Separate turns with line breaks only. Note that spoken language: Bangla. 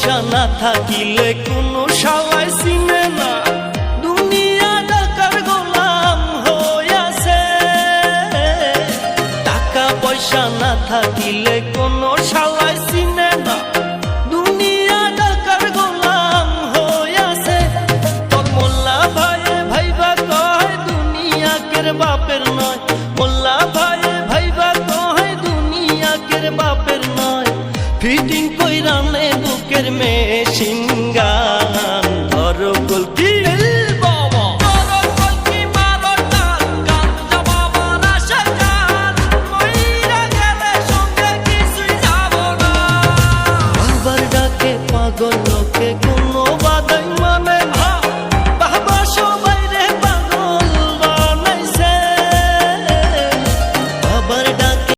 পয়সা না থাকিলে কোনো শালায় চিনে না, দুনিয়া টাকার গোলাম হইয়াছে। টাকা পয়সা না থাকিলে কোনো শালায় চিনে না, দুনিয়া টাকার গোলাম হইয়াছে। তোর মোল্লা ভাইয়ে ভাইবা কয় দুনিয়া কের বাপের নয়, মোল্লা ভাইয়ে ভাইবা কয় দুনিয়া কের বাপের নয়। ফিটিং কইরা নে বুকের মেশিন গান।